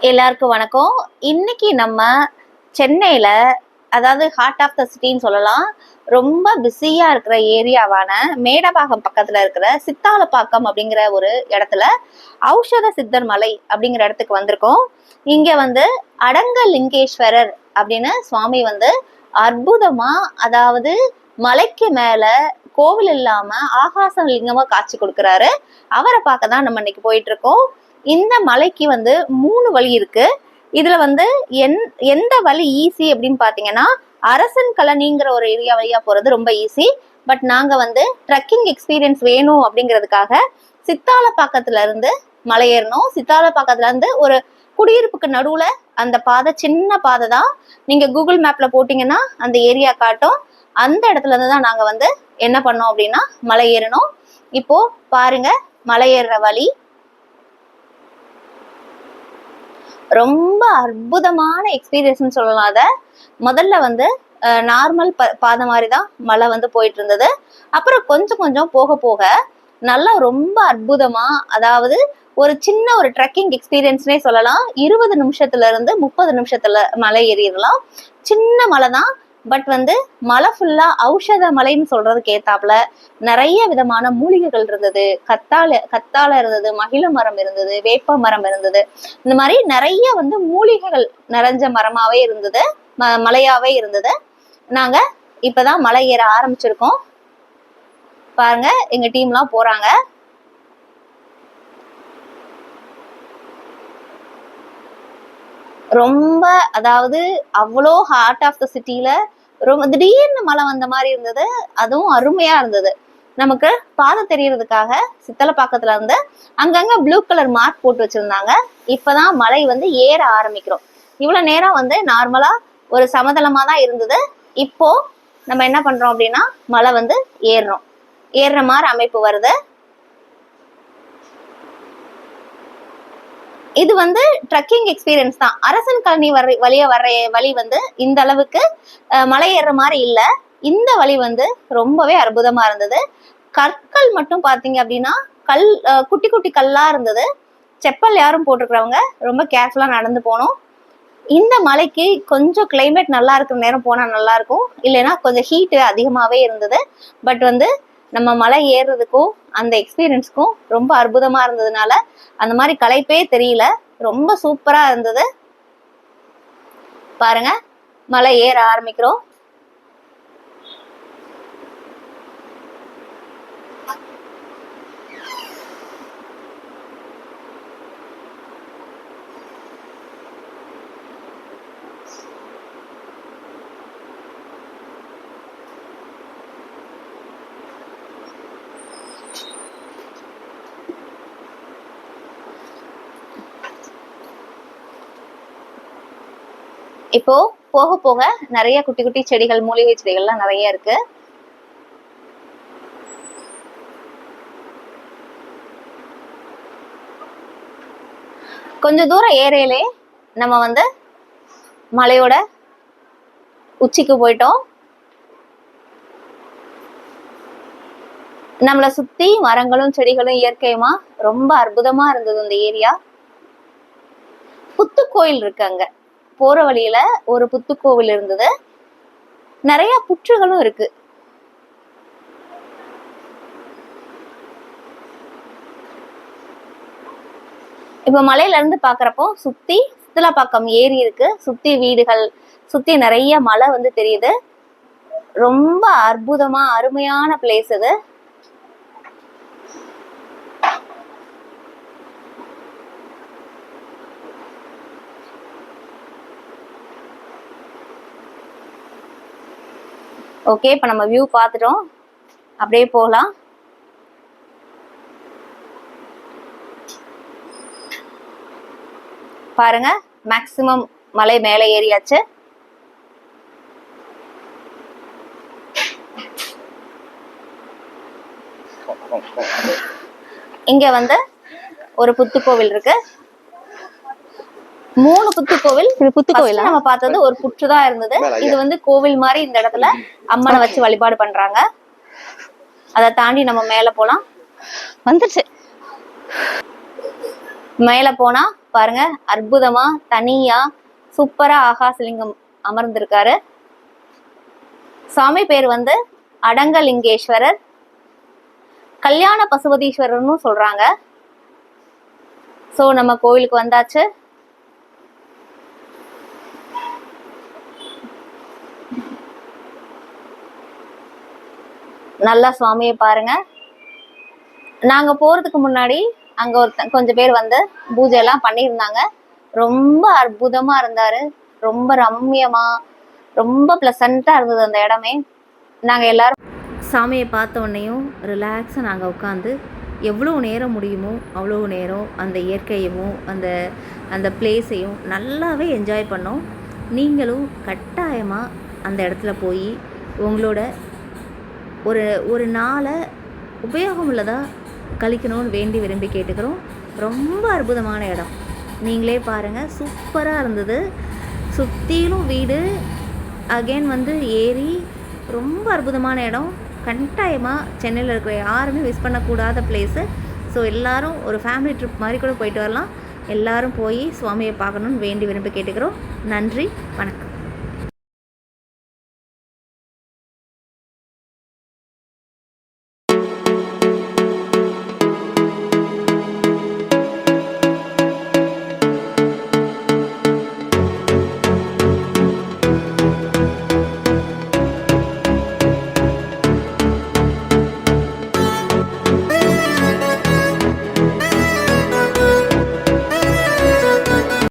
எல்லாருக்கும் வணக்கம். இன்னைக்கு நம்ம சென்னையில, அதாவது ஹார்ட் ஆஃப் த சிட்டின்னு சொல்லலாம், ரொம்ப பிஸியா இருக்கிற ஏரியாவான மேடவாக்கம் பக்கத்துல இருக்கிற சித்தாலப்பாக்கம் அப்படிங்கிற ஒரு இடத்துல ஔஷத சித்தர் மலை அப்படிங்கிற இடத்துக்கு வந்திருக்கோம். இங்க அடங்கலிங்கேஸ்வரர் அப்படின்னு சுவாமி அற்புதமா, அதாவது மலைக்கு மேல கோவில் இல்லாம ஆகாச லிங்கமா காட்சி கொடுக்கிறாரு. அவரை பார்க்க தான் நம்ம இன்னைக்கு போயிட்டு இருக்கோம். இந்த மலைக்கு 3 வழி இருக்கு. இதுல எந்த வழி ஈஸி அப்படின்னு பாத்தீங்கன்னா, அரசன் கழனிங்கிற ஒரு ஏரியா வழியா போறது ரொம்ப ஈஸி. பட் நாங்க ட்ரெக்கிங் எக்ஸ்பீரியன்ஸ் வேணும் அப்படிங்கிறதுக்காக சித்தாலப்பாக்கத்துல இருந்து மலை ஏறணும். சித்தாலப்பாக்கத்துல இருந்து ஒரு குடியிருப்புக்கு நடுவுல அந்த பாதை, சின்ன பாதை தான். நீங்க கூகுள் மேப்ல போட்டீங்கன்னா அந்த ஏரியா காட்டும். அந்த இடத்துல இருந்து தான் நாங்க என்ன பண்ணோம் அப்படின்னா மலை ஏறணும். இப்போ பாருங்க, மலை ஏறுற வழி ரொம்ப அற்புதமான எக்ஸ்பீரியன்ஸ் சொல்லலாம். அத முதல்ல நார்மல் பாதை மாதிரிதான் மலை போயிட்டு இருந்தது. அப்புறம் கொஞ்சம் கொஞ்சம் போக போக நல்லா ரொம்ப அற்புதமா, அதாவது ஒரு சின்ன ஒரு ட்ரெக்கிங் எக்ஸ்பீரியன்ஸ்னே சொல்லலாம். 20 நிமிஷத்துல இருந்து 30 நிமிஷத்துல மலை ஏறிடலாம். சின்ன மலை தான். பட் மலை ஃபுல்லா ஔஷத மலைன்னு சொல்றதுக்கு ஏத்தாப்புல நிறைய விதமான மூலிகைகள் இருந்தது. கத்தாழை இருந்தது, மகிழ மரம் இருந்தது, வேப்ப மரம் இருந்தது. இந்த மாதிரி நிறைய மூலிகைகள் நிறைஞ்ச மரமாவே இருந்தது, மலையாவே இருந்தது. நாங்க இப்பதான் மலை ஏற ஆரம்பிச்சிருக்கோம். பாருங்க, எங்க டீம்லாம் போறாங்க. ரொம்ப, அதாவது அவ்வளோ ஹார்ட் ஆஃப் த சிட்டில ரொம்ப திடீர்னு மழை வந்த மாதிரி இருந்தது. அதுவும் அருமையா இருந்தது. நமக்கு பாதை தெரியறதுக்காக சித்தலப்பாக்கத்துல அங்கங்க ப்ளூ கலர் மார்க் போட்டு வச்சிருந்தாங்க. இப்பதான் மலை ஏற ஆரம்பிக்கிறோம். இவ்வளவு நேரம் நார்மலா ஒரு சமதளமா தான் இருந்தது. இப்போ நம்ம என்ன பண்றோம் அப்படின்னா மலை ஏறுற மாதிரி அமைப்பு வருது. இது ட்ரெக்கிங் எக்ஸ்பீரியன்ஸ் தான். அரசன் கழனி வழியா வர்ற வழி இந்த அளவுக்கு மலை ஏறுற மாதிரி இல்ல. இந்த வழி ரொம்பவே அற்புதமா இருந்தது. கற்கள் மட்டும் பாத்தீங்க அப்படின்னா குட்டி குட்டி கல்லா இருந்தது. செப்பல் யாரும் போட்டிருக்கிறவங்க ரொம்ப கேர்ஃபுல்லா நடந்து போகணும். இந்த மலைக்கு கொஞ்சம் கிளைமேட் நல்லா இருக்கிற நேரம் போனா நல்லா இருக்கும். இல்லைன்னா கொஞ்சம் ஹீட் அதிகமாவே இருந்தது. பட் நம்ம மலை ஏறுறதுக்கும் அந்த எக்ஸ்பீரியன்ஸ்க்கும் ரொம்ப அற்புதமா இருந்ததுனால அந்த மாதிரி களைப்பே தெரியல. ரொம்ப சூப்பரா இருந்தது. பாருங்க, மலை ஏற ஆரம்பிக்கிறோம். இப்போ போக போக நிறைய குட்டி குட்டி செடிகள், மூலிகை செடிகள்லாம் நிறைய இருக்கு. கொஞ்ச தூரம் ஏறையிலே நம்ம மலையோட உச்சிக்கு போயிட்டோம். நம்மளை சுத்தி மரங்களும் செடிகளும் இயற்கையுமா ரொம்ப அற்புதமா இருந்தது இந்த ஏரியா. புத்து கோயில் இருக்கு. அங்க போற வழியில ஒரு புத்து கோவில் இருந்தது. நிறைய புற்றுகளும் இருக்கு. இப்ப மலையில இருந்து பாக்குறப்போ சுத்தி சித்தலப்பாக்கம் ஏரி இருக்கு. சுத்தி வீடுகள், சுத்தி நிறைய மலை தெரியுது. ரொம்ப அற்புதமா அருமையான பிளேஸ் இது. ஓகே, இப்ப நம்ம வியூ பார்த்துட்டோம். அப்படியே போகலாம். பாருங்க, மேக்சிமம் மலை மேலே ஏறியாச்சு. இங்க ஒரு புத்து கோவில் இருக்கு. 3 புத்து கோவில். புத்து கோவில் நம்ம பார்த்தது ஒரு புற்றுதான் இருந்தது. இது கோவில் மாதிரி இந்த இடத்துல அம்மனை வச்சு வழிபாடு பண்றாங்க. அதை தாண்டி நம்ம மேல போலாம். வந்துருச்சு. மேலே போனால் பாருங்க, அற்புதமாக தனியாக சூப்பராக ஆகாசலிங்கம் அமர்ந்திருக்காரு. சாமி பேர் வந்து அடங்கலிங்கேஸ்வரர், கல்யாண பசுபதீஸ்வரர்னு சொல்கிறாங்க. ஸோ நம்ம கோயிலுக்கு வந்தாச்சு. நல்லா சுவாமியை பாருங்க. நாங்கள் போகிறதுக்கு முன்னாடி அங்கே கொஞ்சம் பேர் வந்து பூஜை எல்லாம் பண்ணியிருந்தாங்க. ரொம்ப அற்புதமாக இருந்தார். ரொம்ப ரம்மியமாக, ரொம்ப ப்ளசண்ட்டாக இருந்தது அந்த இடமே. நாங்கள் எல்லாரும் சாமியை பார்த்த உடனேயும் ரிலாக்ஸாக நாங்கள் உட்காந்து எவ்வளோ நேரம் முடியுமோ அவ்வளோ நேரம் அந்த இயற்கையவும் அந்த பிளேஸையும் நல்லாவே என்ஜாய் பண்ணோம். நீங்களும் கட்டாயமாக அந்த இடத்துல போய் உங்களோட ஒரு நாளை உபயோகம் உள்ளதாக கழிக்கணும்னு வேண்டி விரும்பி கேட்டுக்கிறோம். ரொம்ப அற்புதமான இடம், நீங்களே பாருங்கள், சூப்பராக இருந்தது. சுற்றிலும் வீடு, அகெயின் வந்து ஏரி, ரொம்ப அற்புதமான இடம். கட்டாயமாக சென்னையில் இருக்கிற யாருமே மிஸ் பண்ணக்கூடாத பிளேஸு. ஸோ எல்லோரும் ஒரு ஃபேமிலி ட்ரிப் மாதிரி கூட போயிட்டு வரலாம். எல்லோரும் போய் சுவாமியை பார்க்கணுன்னு வேண்டி விரும்பி கேட்டுக்கிறோம். நன்றி, வணக்கம்.